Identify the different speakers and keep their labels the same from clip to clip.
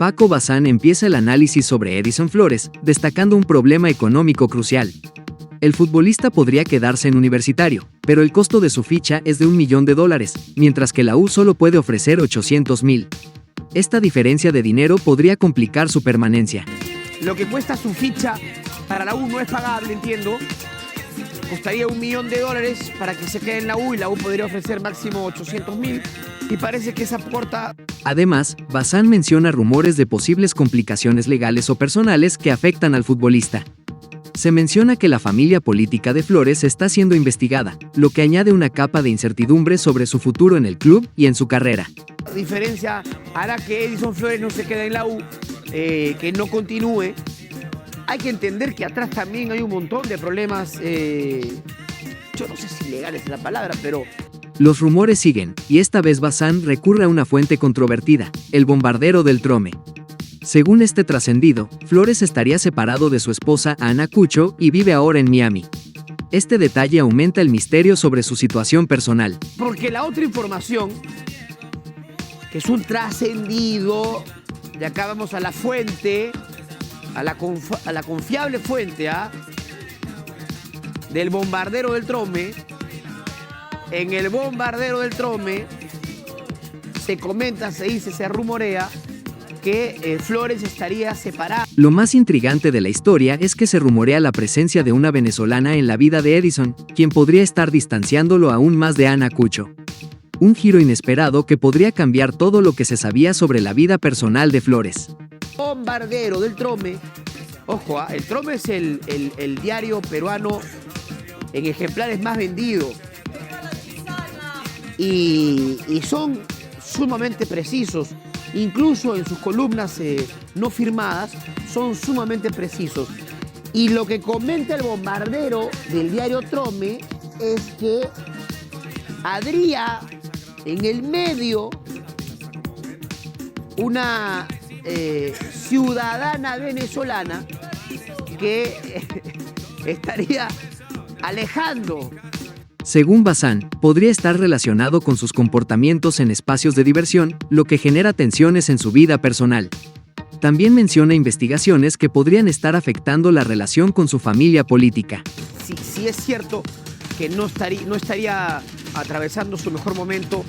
Speaker 1: Paco Bazán empieza el análisis sobre Edison Flores, destacando un problema económico crucial. El futbolista podría quedarse en Universitario, pero el costo de su ficha es de $1 millón, mientras que la U solo puede ofrecer 800.000. Esta diferencia de dinero podría complicar su permanencia.
Speaker 2: Lo que cuesta su ficha para la U no es pagable, entiendo. Costaría $1 millón para que se quede en la U y la U podría ofrecer máximo 800.000. Y parece que esa aporta.
Speaker 1: Además, Bazán menciona rumores de posibles complicaciones legales o personales que afectan al futbolista. Se menciona que la familia política de Flores está siendo investigada, lo que añade una capa de incertidumbre sobre su futuro en el club y en su carrera.
Speaker 2: La diferencia hará que Edison Flores no se quede en la U, que no continúe. Hay que entender que atrás también hay un montón de problemas, yo no sé si legales es la palabra, pero...
Speaker 1: Los rumores siguen, y esta vez Bazán recurre a una fuente controvertida, el bombardero del Trome. Según este trascendido, Flores estaría separado de su esposa Ana Cucho y vive ahora en Miami. Este detalle aumenta el misterio sobre su situación personal.
Speaker 2: Porque la otra información, que es un trascendido, de acá vamos a la fuente, a la confiable fuente del bombardero del Trome. En el bombardero del Trome se comenta, se dice, se rumorea que Flores estaría separado.
Speaker 1: Lo más intrigante de la historia es que se rumorea la presencia de una venezolana en la vida de Edison, quien podría estar distanciándolo aún más de Ana Cucho. Un giro inesperado que podría cambiar todo lo que se sabía sobre la vida personal de Flores.
Speaker 2: Bombardero del Trome, ojo, el Trome es el diario peruano en ejemplares más vendido. Y son sumamente precisos, incluso en sus columnas no firmadas, son sumamente precisos. Y lo que comenta el bombardero del diario Trome es que habría en el medio una ciudadana venezolana que estaría alejando.
Speaker 1: Según Bazán, podría estar relacionado con sus comportamientos en espacios de diversión, lo que genera tensiones en su vida personal. También menciona investigaciones que podrían estar afectando la relación con su familia política.
Speaker 2: Sí es cierto que no estaría atravesando su mejor momento,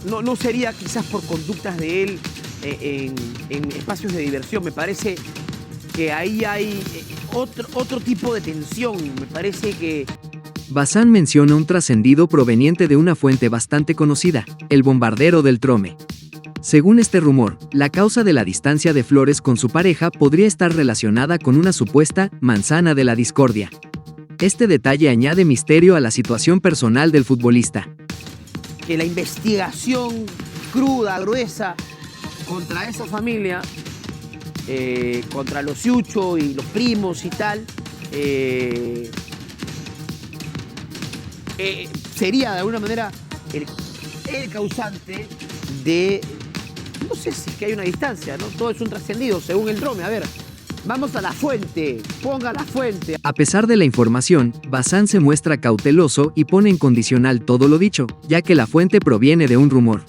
Speaker 2: no sería quizás por conductas de él en espacios de diversión. Me parece que ahí hay otro tipo de tensión. Me parece que...
Speaker 1: Bazán menciona un trascendido proveniente de una fuente bastante conocida, el bombardero del Trome. Según este rumor, la causa de la distancia de Flores con su pareja podría estar relacionada con una supuesta manzana de la discordia. Este detalle añade misterio a la situación personal del futbolista.
Speaker 2: Que la investigación cruda, gruesa, contra esa familia, contra los Yucho y los primos y tal, sería de alguna manera el causante de, no sé si es que hay una distancia, ¿no? Todo es un trascendido, según el Trome. A ver, vamos a la fuente, ponga la fuente.
Speaker 1: A pesar de la información, Bazán se muestra cauteloso y pone en condicional todo lo dicho, ya que la fuente proviene de un rumor.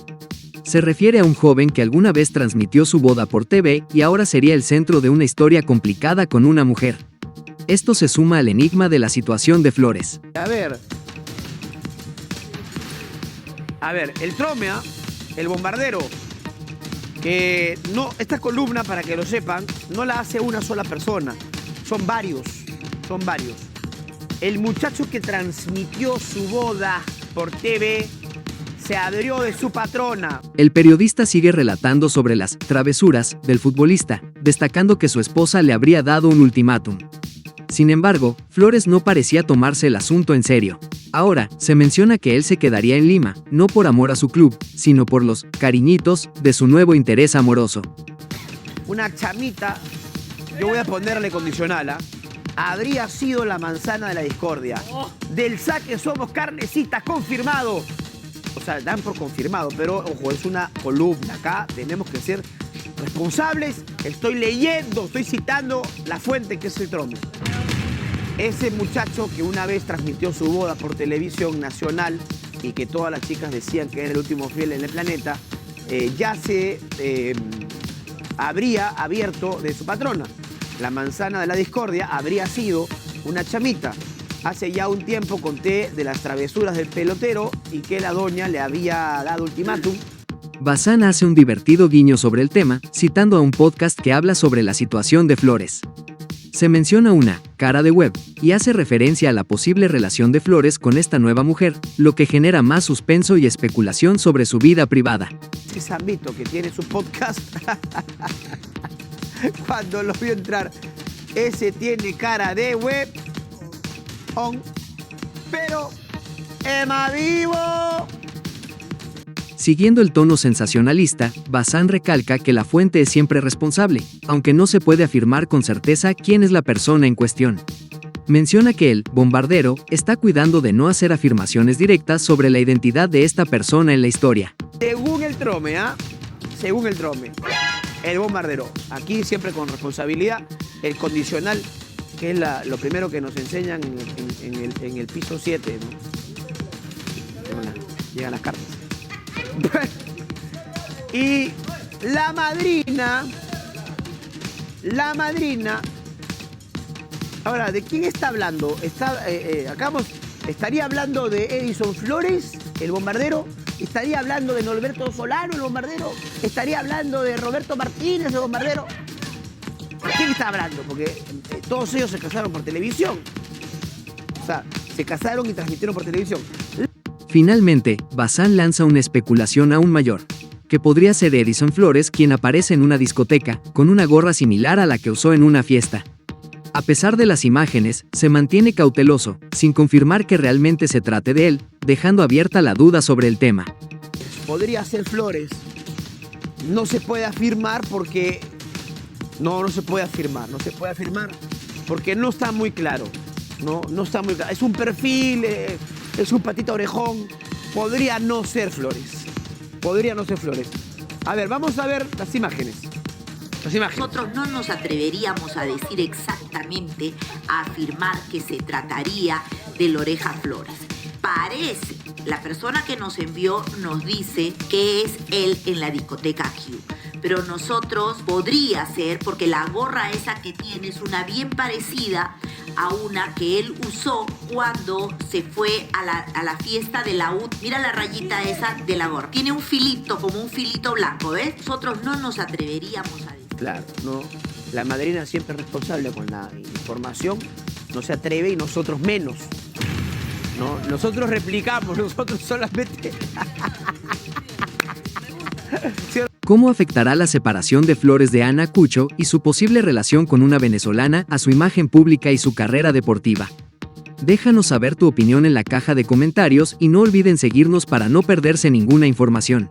Speaker 1: Se refiere a un joven que alguna vez transmitió su boda por TV y ahora sería el centro de una historia complicada con una mujer. Esto se suma al enigma de la situación de Flores.
Speaker 2: A ver, el Trome, el bombardero, que no, esta columna, para que lo sepan, no la hace una sola persona, son varios. El muchacho que transmitió su boda por TV se adhirió de su patrona.
Speaker 1: El periodista sigue relatando sobre las travesuras del futbolista, destacando que su esposa le habría dado un ultimátum. Sin embargo, Flores no parecía tomarse el asunto en serio. Ahora, se menciona que él se quedaría en Lima, no por amor a su club, sino por los cariñitos de su nuevo interés amoroso.
Speaker 2: Una chamita, yo voy a ponerle condicional, habría sido la manzana de la discordia. Del saque somos carnecitas, confirmado. O sea, dan por confirmado, pero ojo, es una columna. Acá tenemos que ser responsables. Estoy citando la fuente, que es el Trome. Ese muchacho que una vez transmitió su boda por televisión nacional y que todas las chicas decían que era el último fiel en el planeta, ya se habría abierto de su patrona. La manzana de la discordia habría sido una chamita. Hace ya un tiempo conté de las travesuras del pelotero y que la doña le había dado ultimátum.
Speaker 1: Bazán hace un divertido guiño sobre el tema, citando a un podcast que habla sobre la situación de Flores. Se menciona una cara de web y hace referencia a la posible relación de Flores con esta nueva mujer, lo que genera más suspenso y especulación sobre su vida privada.
Speaker 2: Ese Zambito que tiene su podcast, cuando lo vio entrar, ese tiene cara de web, pero ¡Ema vivo!
Speaker 1: Siguiendo el tono sensacionalista, Bazán recalca que la fuente es siempre responsable, aunque no se puede afirmar con certeza quién es la persona en cuestión. Menciona que el bombardero está cuidando de no hacer afirmaciones directas sobre la identidad de esta persona en la historia.
Speaker 2: Según el trome, según el trome, el bombardero, aquí siempre con responsabilidad, el condicional, que es lo primero que nos enseñan en el piso 7, ¿no? Llegan las cartas. Y la madrina, ahora, ¿de quién está hablando? ¿Estaría hablando de Edison Flores, el bombardero? ¿Estaría hablando de Norberto Solano, el bombardero? ¿Estaría hablando de Roberto Martínez, el bombardero? ¿De quién está hablando? Porque todos ellos se casaron por televisión. O sea, se casaron y transmitieron por televisión.
Speaker 1: Finalmente, Bazán lanza una especulación aún mayor, que podría ser Edison Flores quien aparece en una discoteca, con una gorra similar a la que usó en una fiesta. A pesar de las imágenes, se mantiene cauteloso, sin confirmar que realmente se trate de él, dejando abierta la duda sobre el tema.
Speaker 2: Podría ser Flores. No se puede afirmar porque... No se puede afirmar porque no está muy claro. No está muy claro. Es un perfil... es un patita orejón, podría no ser Flores. A ver, vamos a ver las imágenes.
Speaker 3: Nosotros no nos atreveríamos a decir exactamente, a afirmar que se trataría de la Oreja Flores. Parece, la persona que nos envió nos dice que es él en la discoteca Q. Pero nosotros podría ser, porque la gorra esa que tiene es una bien parecida a una que él usó cuando se fue a la fiesta de la UT. Mira la rayita esa de la gorra. Tiene un filito, como un filito blanco, ¿ves? Nosotros no nos atreveríamos a decir.
Speaker 2: Claro, no. La madrina siempre es responsable con la información. No se atreve y nosotros menos. ¿No? Nosotros replicamos, nosotros solamente...
Speaker 1: ¿Cómo afectará la separación de Flores de Ana Cucho y su posible relación con una venezolana a su imagen pública y su carrera deportiva? Déjanos saber tu opinión en la caja de comentarios y no olviden seguirnos para no perderse ninguna información.